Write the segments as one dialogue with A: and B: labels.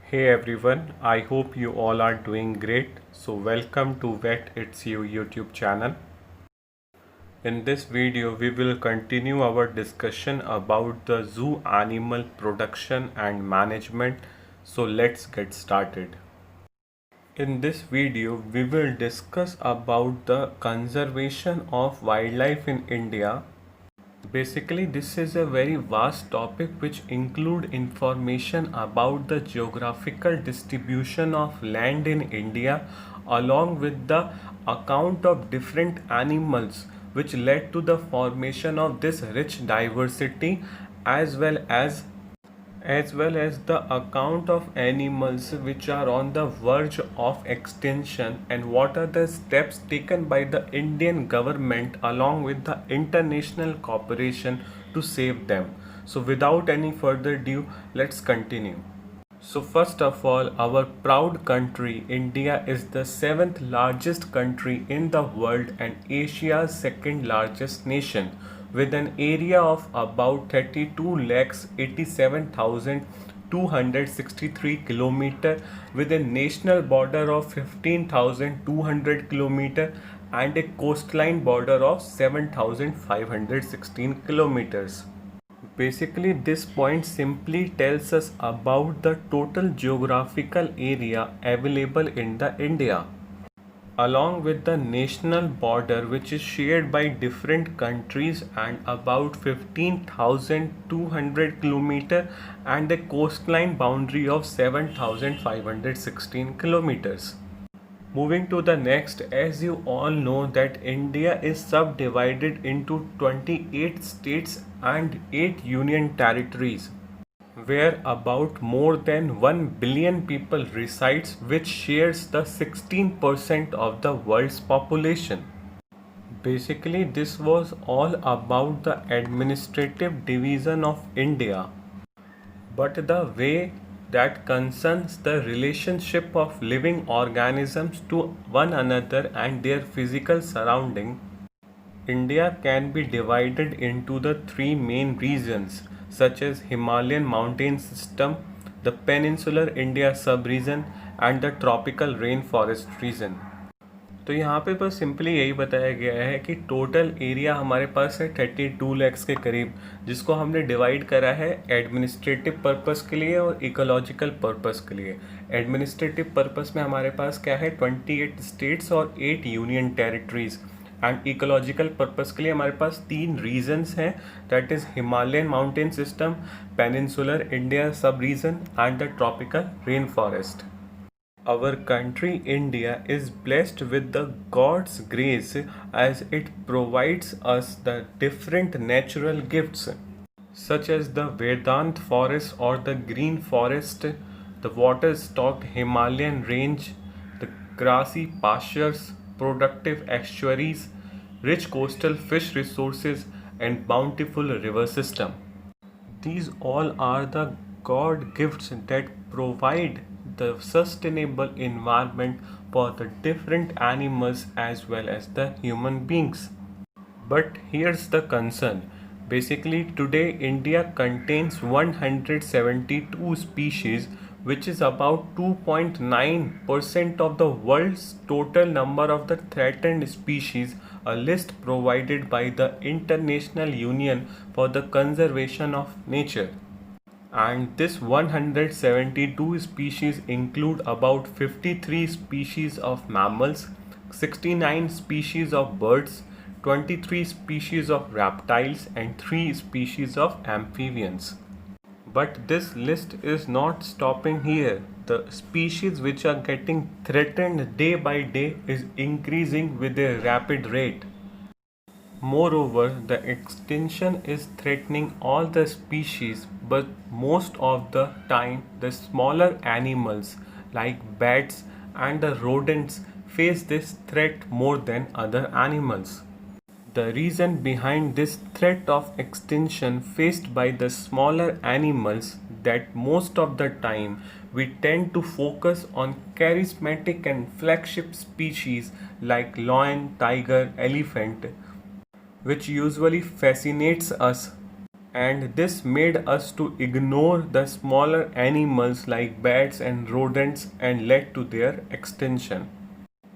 A: Hey everyone, I hope you all are doing great. So welcome to Vet It's You YouTube channel. In this video, we will continue our discussion about the zoo animal production and management. So let's get started. In this video, we will discuss about the conservation of wildlife in India. Basically, this is a very vast topic which include information about the geographical distribution of land in India along with the account of different animals which led to the formation of this rich diversity as well as the account of animals which are on the verge of extinction and what are the steps taken by the Indian government along with the international cooperation to save them. So without any further ado, let's continue. So first of all, our proud country, India, is the seventh largest country in the world and Asia's second largest nation, with an area of about 32,87,263 kilometer, with a national border of 15,200 kilometer and a coastline border of 7,516 kilometers. Basically, this point simply tells us about the total geographical area available in the India, along with the national border which is shared by different countries and about 15,200 kilometer and a coastline boundary of 7,516 kilometers. Moving to the next, as you all know that India is subdivided into 28 states and 8 union territories, where about more than 1 billion people resides, which shares the 16% of the world's population. Basically, this was all about the administrative division of India, but the way that concerns the relationship of living organisms to one another and their physical surrounding, India can be divided into the three main regions such as Himalayan mountain system, the peninsular India sub-region and the tropical rainforest region. तो यहाँ पे बस simply यही बताया गया है कि total area हमारे पास है 32 लैक्स के करीब, जिसको हमने डिवाइड करा है एडमिनिस्ट्रेटिव पर्पस के लिए और इकोलॉजिकल पर्पस के लिए। एडमिनिस्ट्रेटिव पर्पस में हमारे पास क्या है 28 स्टेट्स और 8 union territories and ecological purpose के लिए हमारे पास 3 रीजन्स हैं, that is Himalayan mountain system, peninsular India sub region and the tropical rain forest. Our country India is blessed with the God's grace as it provides us the different natural gifts such as the Vedant forest or the green forest, the water-stocked Himalayan range, the grassy pastures, productive estuaries, rich coastal fish resources and bountiful river system. These all are the God gifts that provide the sustainable environment for the different animals as well as the human beings. But here's the concern. Basically, today India contains 172 species, which is about 2.9% of the world's total number of the threatened species, a list provided by the International Union for the Conservation of Nature. And this 172 species include about 53 species of mammals, 69 species of birds, 23 species of reptiles and 3 species of amphibians. But this list is not stopping here. The species which are getting threatened day by day is increasing with a rapid rate. Moreover, the extinction is threatening all the species, but most of the time the smaller animals like bats and the rodents face this threat more than other animals. The reason behind this threat of extinction faced by the smaller animals that most of the time we tend to focus on charismatic and flagship species like lion, tiger, elephant, which usually fascinates us. and this made us to ignore the smaller animals like bats and rodents and led to their extinction.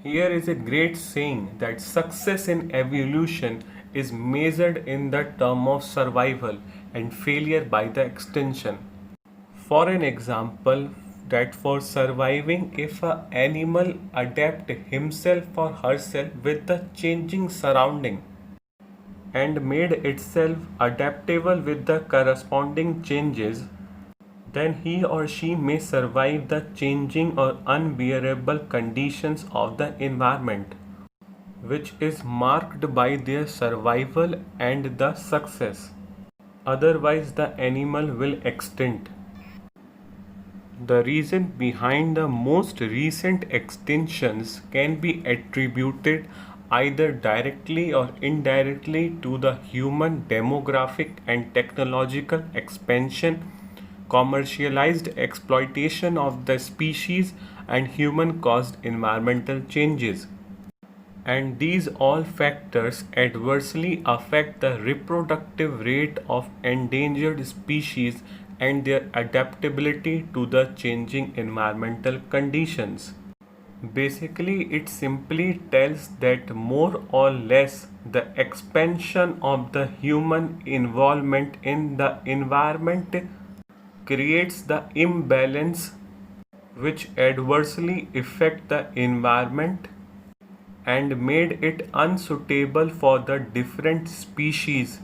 A: Here is a great saying that success in evolution is measured in the term of survival and failure by the extinction. For an example, that for surviving, if an animal adapt himself or herself with the changing surrounding and made itself adaptable with the corresponding changes, then he or she may survive the changing or unbearable conditions of the environment, which is marked by their survival and the success. Otherwise, the animal will extinct. The reason behind the most recent extinctions can be attributed either directly or indirectly to the human demographic and technological expansion, commercialized exploitation of the species, and human caused environmental changes. And these all factors adversely affect the reproductive rate of endangered species and their adaptability to the changing environmental conditions. Basically, it simply tells that more or less the expansion of the human involvement in the environment creates the imbalance which adversely affect the environment and made it unsuitable for the different species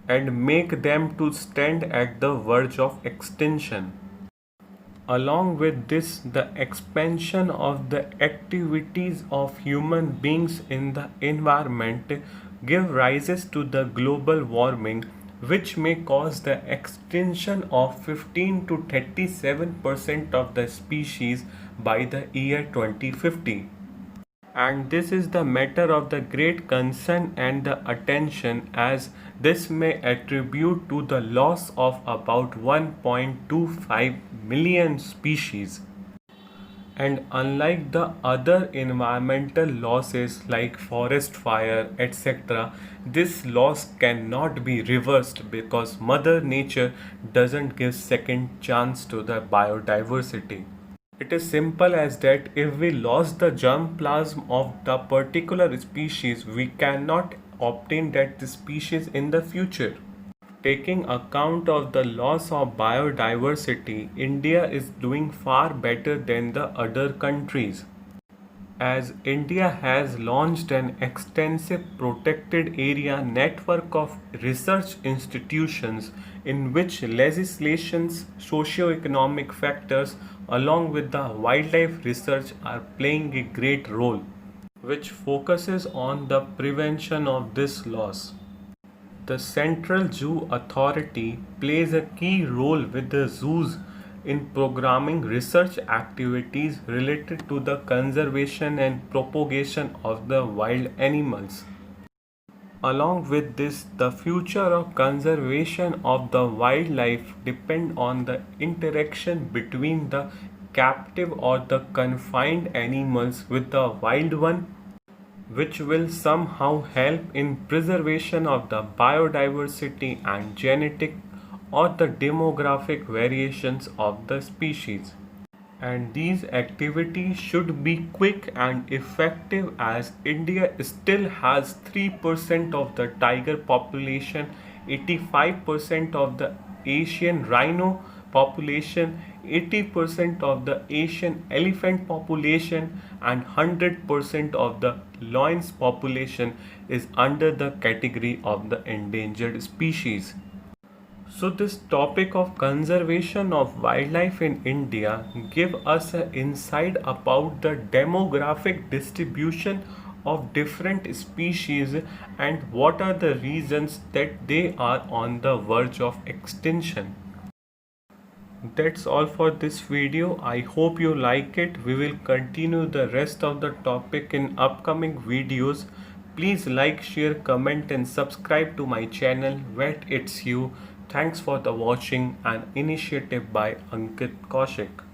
A: and make them to stand at the verge of extinction. Along with this, the expansion of the activities of human beings in the environment give rises to the global warming, which may cause the extinction of 15 to 37% of the species by the year 2050. And this is the matter of the great concern and the attention, as this may attribute to the loss of about 1.25 million species. And unlike the other environmental losses like forest fire, etc., this loss cannot be reversed because Mother Nature doesn't give second chance to the biodiversity. It is simple as that if we lost the germplasm of the particular species, we cannot obtain that species in the future. Taking account of the loss of biodiversity, India is doing far better than the other countries, as India has launched an extensive protected area network of research institutions in which legislations, socio-economic factors along with the wildlife research are playing a great role, which focuses on the prevention of this loss. The Central Zoo Authority plays a key role with the zoos in programming research activities related to the conservation and propagation of the wild animals. Along with this, the future of conservation of the wildlife depend on the interaction between the captive or the confined animals with the wild one, which will somehow help in preservation of the biodiversity and genetic or the demographic variations of the species. And these activities should be quick and effective, as India still has 3% of the tiger population, 85% of the Asian rhino population, 80% of the Asian elephant population, and 100% of the lions population is under the category of the endangered species. So this topic of conservation of wildlife in India give us an insight about the demographic distribution of different species and what are the reasons that they are on the verge of extinction. That's all for this video. I hope you like it. We will continue the rest of the topic in upcoming videos. Please like, share, comment and subscribe to my channel Vet It's You. Thanks for the watching, an initiative by Ankit Kaushik.